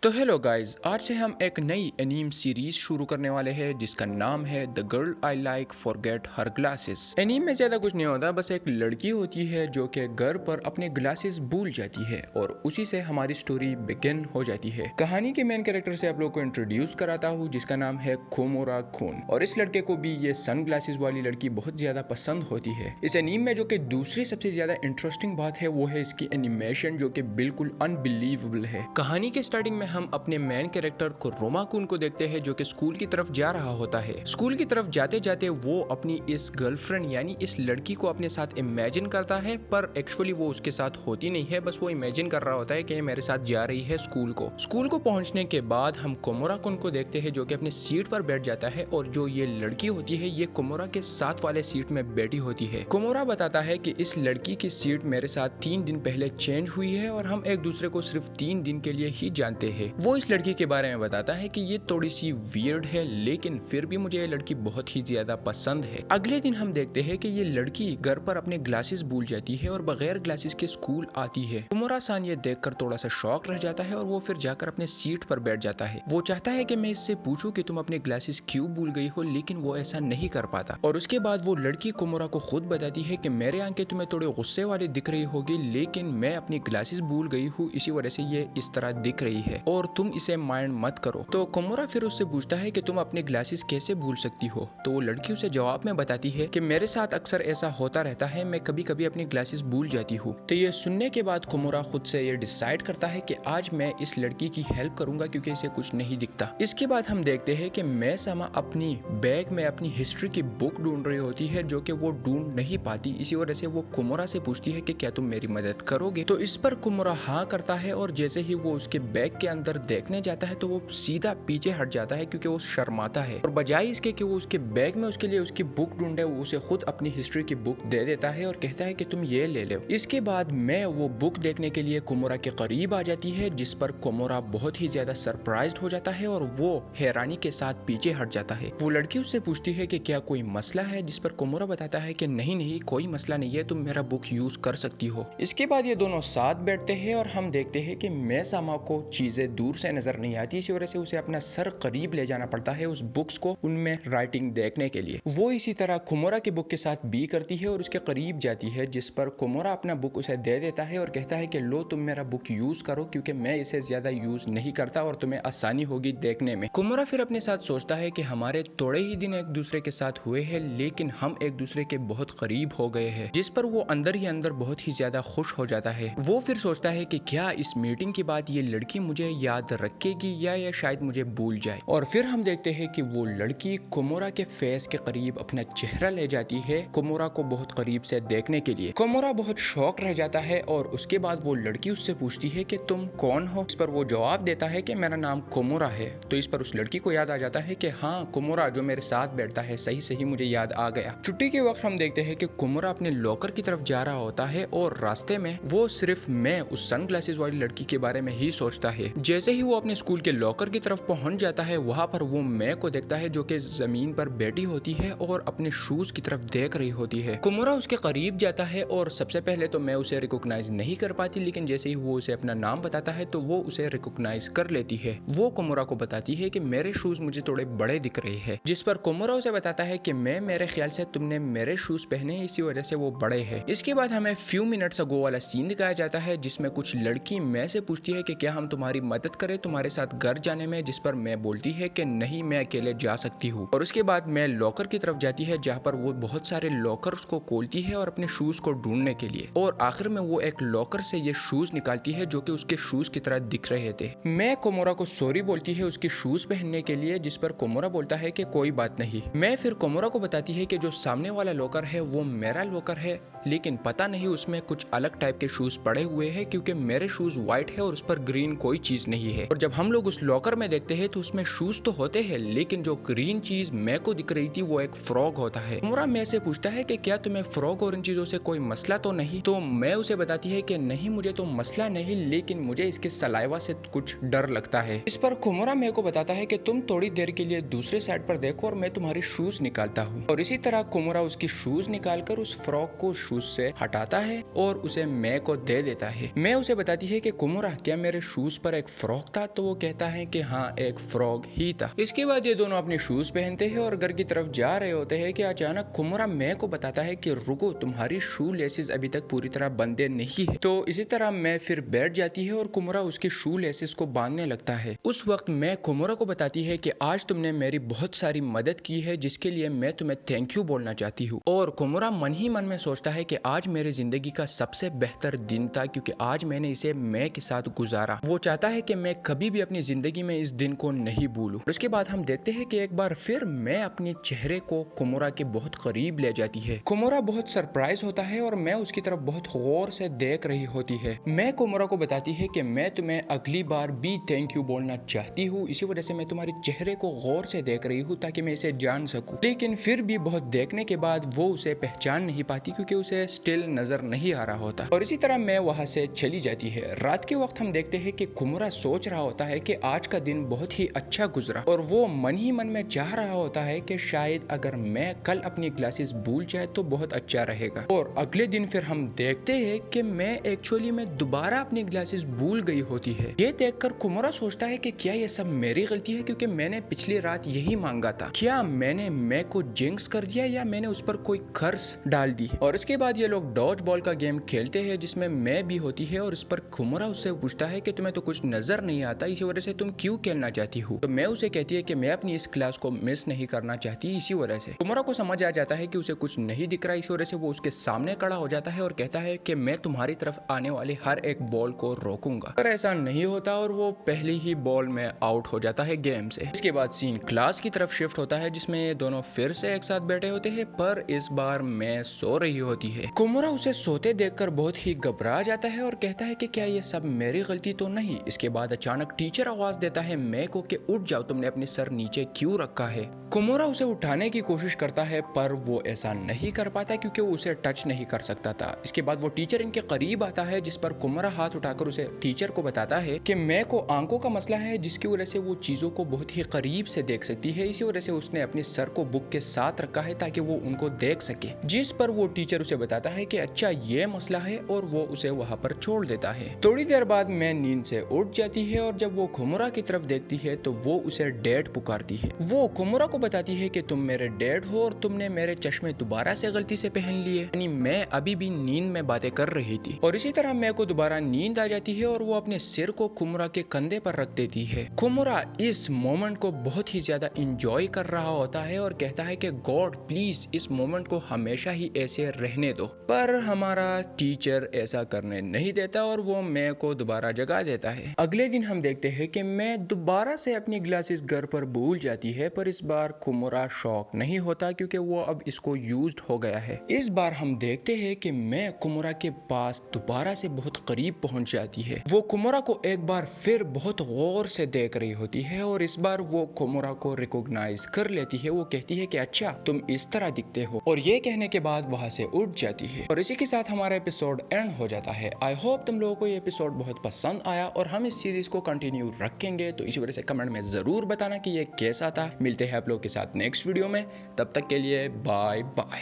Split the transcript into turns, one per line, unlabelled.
तो hello guys, आज से हम एक नई एनीम सीरीज शुरू करने वाले हैं जिसका नाम है the girl I like forget her glasses. Anime में ज्यादा कुछ नहीं होता, बस एक लड़की होती है जो कि घर पर अपने ग्लासेस भूल जाती है और उसी से हमारी स्टोरी बिगिन हो जाती है। कहानी के मेन कैरेक्टर से आप लोग को इंट्रोड्यूस कराता हूँ जिसका नाम है कोमोरा खून, और इस लड़के को भी ये सन ग्लासेस वाली लड़की बहुत ज्यादा पसंद होती है। इस एनीम में जो कि दूसरी सबसे ज्यादा इंटरेस्टिंग बात है वो है इसकी एनिमेशन जो कि बिल्कुल अनबिलीवेबल है। कहानी के स्टार्टिंग में हम अपने मेन कैरेक्टर को रोमा कुन को देखते हैं जो कि स्कूल की तरफ जा रहा होता है। स्कूल की तरफ जाते जाते वो अपनी इस गर्लफ्रेंड यानी इस लड़की को अपने साथ इमेजिन करता है, पर एक्चुअली वो उसके साथ होती नहीं है, बस वो इमेजिन कर रहा होता है कि ये मेरे साथ जा रही है स्कूल को। स्कूल को पहुंचने के बाद हम कोमोरा कुन को देखते हैं जो कि अपनी सीट पर बैठ जाता है, और जो ये लड़की होती है ये कोमोरा के साथ वाले सीट में बैठी होती है। कोमोरा बताता है कि इस लड़की की सीट मेरे साथ 3 दिन पहले चेंज हुई है और हम एक दूसरे को सिर्फ 3 दिन के लिए ही जानते हैं। वो इस लड़की के बारे में बताता है कि ये थोड़ी सी वियर्ड है, लेकिन फिर भी मुझे ये लड़की बहुत ही ज्यादा पसंद है। अगले दिन हम देखते हैं कि ये लड़की घर पर अपने ग्लासेस भूल जाती है और बगैर ग्लासेस के स्कूल आती है। कुमोरा सान ये देखकर थोड़ा सा शॉक रह जाता है और वो फिर जाकर अपने सीट पर बैठ जाता है। वो चाहता है कि मैं इससे पूछूं कि तुम अपने ग्लासेस क्यों भूल गई हो, लेकिन वो ऐसा नहीं कर पाता। और उसके बाद वो लड़की कुमोरा को खुद बताती है कि मेरे आंखें तुम्हें थोड़े गुस्से वाली दिख रही होगी, लेकिन मैं अपनी ग्लासेस भूल गई हूँ, इसी वजह से ये इस तरह दिख रही है और तुम इसे माइंड मत करो। तो कोमोरा फिर उससे पूछता है कि तुम अपने ग्लासेस कैसे भूल सकती हो। तो वो लड़की उसे जवाब में बताती है कि मेरे साथ अक्सर ऐसा होता रहता है, मैं कभी कभी अपनी ग्लासेस भूल जाती हूँ। तो ये सुनने के बाद कोमोरा खुद से ये डिसाइड करता है कि आज मैं इस लड़की की हेल्प करूंगा क्योंकि इसे कुछ नहीं दिखता। इसके बाद हम देखते हैं कि मैं समा अपनी बैग में अपनी हिस्ट्री की बुक ढूंढ रही होती है जो कि वो ढूंढ नहीं पाती, इसी वजह से वो कोमोरा से पूछती है कि क्या तुम मेरी मदद करोगे। तो इस पर कोमोरा हाँ करता है, और जैसे ही वो उसके बैग के अंदर देखने जाता है तो वो सीधा पीछे हट जाता है क्योंकि वो शर्माता है, और बजाय इसके कि वो उसके बैग में उसके लिए उसकी बुक ढूंढे, वो उसे खुद अपनी हिस्ट्री की बुक दे देता है और कहता है कि तुम ये ले लो। इसके बाद मैं वो बुक देखने के लिए कोमोरा के करीब आ जाती है, जिस पर कोमोरा बहुत ही ज्यादा सरप्राइज्ड हो जाता है और वो हैरानी के साथ पीछे हट जाता है। वो लड़की उससे पूछती है कि क्या कोई मसला है, जिस पर कोमोरा बताता है कि नहीं नहीं कोई मसला नहीं है, तुम मेरा बुक यूज कर सकती हो। इसके बाद ये दोनों साथ बैठते हैं और हम देखते हैं कि मैं सामा को चीजें दूर से नजर नहीं आती, इसी वजह से उसे अपना सर करीब ले जाना पड़ता है उस बुक्स को उनमें राइटिंग देखने के लिए। वो इसी तरह कोमोरा की बुक के साथ भी करती है और उसके करीब जाती है, जिस पर कोमोरा अपना बुक उसे दे देता है और कहता है कि लो तुम मेरा बुक यूज करो क्योंकि मैं इसे ज्यादा यूज नहीं करता और तुम्हें आसानी होगी देखने में। कोमोरा फिर अपने साथ सोचता है कि हमारे थोड़े ही दिन एक दूसरे के साथ हुए हैं, लेकिन हम एक दूसरे के बहुत करीब हो गए हैं, जिस पर वो अंदर ही अंदर बहुत ही ज्यादा खुश हो जाता है। वो फिर सोचता है कि क्या इस मीटिंग के बाद ये लड़की मुझे याद रखेगी या ये शायद मुझे भूल जाए। और फिर हम देखते हैं कि वो लड़की कोमोरा के फेस के करीब अपना चेहरा ले जाती है कोमोरा को बहुत करीब से देखने के लिए। कोमोरा बहुत शॉक रह जाता है और उसके बाद वो लड़की उससे पूछती है कि तुम कौन हो। इस पर वो जवाब देता है कि मेरा नाम कोमोरा है। तो इस पर उस लड़की को याद आ जाता है कि हाँ कोमोरा जो मेरे साथ बैठता है, सही सही मुझे याद आ गया। छुट्टी के वक्त हम देखते हैं कि कोमोरा अपने लॉकर की तरफ जा रहा होता है और रास्ते में वो सिर्फ मैं उस सन ग्लासेस वाली लड़की के बारे में ही सोचता है। जैसे ही वो अपने स्कूल के लॉकर की तरफ पहुंच जाता है, वहां पर वो मैं को देखता है जो कि जमीन पर बैठी होती है और अपने शूज की तरफ देख रही होती है। कोमोरा उसके करीब जाता है और सबसे पहले तो मैं उसे रिकॉग्नाइज नहीं कर पाती, लेकिन जैसे ही वो उसे अपना नाम बताता है तो वो उसे रिकॉग्नाइज कर लेती है। वो कोमोरा को बताती है कि मेरे शूज मुझे थोड़े बड़े दिख रहे हैं, जिस पर कोमोरा उसे बताता है कि मेरे ख्याल से तुमने मेरे शूज पहने इसी वजह से वो बड़े हैं। इसके बाद हमें फ्यू मिनट्स अगो वाला सीन दिखाया जाता है जिसमें कुछ लड़की मैं से पूछती है कि क्या हम तुम्हारी मदद करें तुम्हारे साथ घर जाने में, जिस पर मैं बोलती है कि नहीं मैं अकेले जा सकती हूँ। और उसके बाद मैं लॉकर की तरफ जाती है जहाँ पर वो बहुत सारे लॉकर्स को खोलती है और अपने शूज को ढूंढने के लिए, और आखिर में वो एक लॉकर से ये शूज निकालती है जो कि उसके शूज की तरह दिख रहे थे। मैं कोमोरा को सॉरी बोलती है उसके शूज पहनने के लिए, जिस पर कोमोरा बोलता है कि कोई बात नहीं। मैं फिर कोमोरा को बताती है कि जो सामने वाला लॉकर है वो मेरा लॉकर है, लेकिन पता नहीं उसमें कुछ अलग टाइप के शूज पड़े हुए हैं क्योंकि मेरे शूज व्हाइट है और उस पर ग्रीन कोई चीज नहीं है। और जब हम लोग उस लॉकर में देखते हैं तो उसमें शूज तो होते हैं, लेकिन जो ग्रीन चीज मैं को दिख रही थी वो एक फ्रॉग होता है। कोमोरा मैं से पूछता है कि क्या तुम्हें फ्रॉग और इन चीजों से कोई मसला तो नहीं। तो मैं उसे बताती है कि नहीं मुझे तो मसला नहीं, लेकिन मुझे इसके सलाइवा से कुछ डर लगता है। इस पर कोमोरा मैं को बताता है कि तुम थोड़ी देर के लिए दूसरे साइड पर देखो और मैं तुम्हारी शूज निकालता हूँ। और इसी तरह कोमोरा उसकी शूज निकालकर उस फ्रॉग को शूज से हटाता है और उसे मैं को दे देता है। मैं उसे बताती है कि कोमोरा क्या मेरे शूज पर एक फ्रॉक था, तो वो कहता है कि हाँ एक फ्रॉग ही था। इसके बाद ये दोनों अपने शूज पहनते हैं और घर की तरफ जा रहे होते हैं कि अचानक कुमुरा मैं को बताता है कि रुको, तुम्हारी शू लेसेस अभी तक पूरी तरह बंधे नहीं है। तो इसी तरह मैं फिर बैठ जाती है और कुमुरा उसकी शू लेसेस को बांधने लगता है। उस वक्त मैं कुमुरा को बताती है कि आज तुमने मेरी बहुत सारी मदद की है, जिसके लिए मैं तुम्हें थैंक यू बोलना चाहती हूँ। और कुमुरा मन ही मन में सोचता है कि आज मेरी जिंदगी का सबसे बेहतर दिन था, क्योंकि आज मैंने इसे मैं के साथ गुजारा। वो चाहता है कि मैं कभी भी अपनी जिंदगी में इस दिन को नहीं भूलूं। उसके बाद हम देखते हैं कि एक बार फिर मैं अपने चेहरे को कुमुरा के बहुत करीब ले जाती है। कुमुरा बहुत सरप्राइज होता है और मैं उसकी तरफ बहुत गौर से देख रही होती है। मैं कुमुरा को बताती है कि मैं तुम्हें अगली बार भी थैंक यू बोलना चाहती हूँ, इसी वजह से मैं तुम्हारे चेहरे को गौर से देख रही हूँ ताकि मैं इसे जान सकूं। लेकिन फिर भी बहुत देखने के बाद वो उसे पहचान नहीं पाती, क्योंकि उसे स्टिल नजर नहीं आ रहा होता। और इसी तरह मैं वहां से चली जाती है। रात के वक्त हम देखते हैं कि कुमुरा सोच रहा होता है कि आज का दिन बहुत ही अच्छा गुजरा, और वो मन ही मन में चाह रहा होता है कि शायद अगर मैं कल अपनी ग्लासेस भूल जाए तो बहुत अच्छा रहेगा। और अगले दिन फिर हम देखते हैं कि मैं एक्चुअली में दोबारा अपनी ग्लासेस भूल गई होती है। ये देखकर कुमुरा सोचता है कि क्या ये सब मेरी गलती है, क्योंकि मैंने पिछली रात यही मांगा था। क्या मैंने मैं को जिंक्स कर दिया या मैंने उस पर कोई कर्ज डाल दी। और इसके बाद ये लोग डॉज बॉल का गेम खेलते हैं, जिसमें मैं भी होती है। और इस पर कुमुरा उससे पूछता है कि तुम्हें तो कुछ नजर नहीं आता, इसी वजह से तुम क्यों खेलना चाहती हो। तो मैं उसे कहती है कि मैं अपनी इस क्लास को मिस नहीं करना चाहती, इसी वजह से। कुमुरा को समझ आ जाता है कि उसे कुछ नहीं दिख रहा, इसी वजह से वो उसके सामने खड़ा हो जाता है और कहता है कि मैं तुम्हारी तरफ आने वाले हर एक बॉल को रोकूंगा। पर ऐसा नहीं होता और वो पहली ही बॉल में आउट हो जाता है गेम से। इसके बाद सीन क्लास की तरफ शिफ्ट होता है, जिसमें ये दोनों फिर से एक साथ बैठे होते हैं, पर इस बार मैं सो रही होती है। कुमुरा उसे सोते देखकर बहुत ही घबरा जाता है और कहता है कि क्या ये सब मेरी गलती तो नहीं। इसके बाद अचानक टीचर आवाज देता है मैं को कि उठ जाओ, तुमने अपने सर नीचे क्यों रखा है। कुमुरा उसे उठाने की कोशिश करता है, पर वो ऐसा नहीं कर पाता क्योंकि वो उसे टच नहीं कर सकता था। इसके बाद वो टीचर इनके करीब आता है, जिस पर कुमुरा हाथ उठाकर उसे टीचर को बताता है कि मैं को आंखों का मसला है, जिसकी वजह से वो चीजों को बहुत ही करीब से देख सकती है। इसी वजह से उसने अपने सर को बुक के साथ रखा है ताकि वो उनको देख सके। जिस पर वो टीचर उसे बताता है कि अच्छा ये मसला है, और वो उसे वहां पर छोड़ देता है। थोड़ी देर बाद मैं नींद से उठ जाती है और जब वो कुमुरा की तरफ देखती है तो वो उसे डैड पुकारती है। वो कुमुरा को बताती है कि तुम मेरे डैड हो और तुमने मेरे चश्मे दोबारा से गलती से पहन लिए। यानी मैं अभी भी नींद में बातें कर रही थी। और इसी तरह मैं को दोबारा नींद आ जाती है और वो अपने सिर को कुमुरा के कंधे पर रख देती है। कुमुरा इस मोमेंट को बहुत ही ज्यादा इंजॉय कर रहा होता है और कहता है कि गॉड प्लीज इस मोमेंट को हमेशा ही ऐसे रहने दो। पर हमारा टीचर ऐसा करने नहीं देता और वो मैं को दोबारा जगा देता है। अगले दिन हम देखते हैं कि मैं दोबारा से अपनी ग्लासेस घर पर भूल जाती है, पर इस बार कुमुरा शॉक नहीं होता क्योंकि वो अब इसको यूज्ड हो गया है। इस बार हम देखते हैं कि मैं कुमुरा के पास दोबारा से बहुत करीब पहुंच जाती है। वो कुमुरा को एक बार फिर बहुत गौर से देख रही होती है और इस बार वो कुमुरा को रिकॉग्नाइज कर लेती है। वो कहती है कि अच्छा तुम इस तरह दिखते हो, और ये कहने के बाद वहां से उठ जाती है। और इसी के साथ हमारा एपिसोड एंड हो जाता है। आई होप तुम लोगों को ये एपिसोड बहुत पसंद आया और हम इस सीरीज को कंटिन्यू रखेंगे, तो इसी वजह से कमेंट में जरूर बताना कि ये कैसा था। मिलते हैं आप लोगों के साथ नेक्स्ट वीडियो में, तब तक के लिए बाय बाय।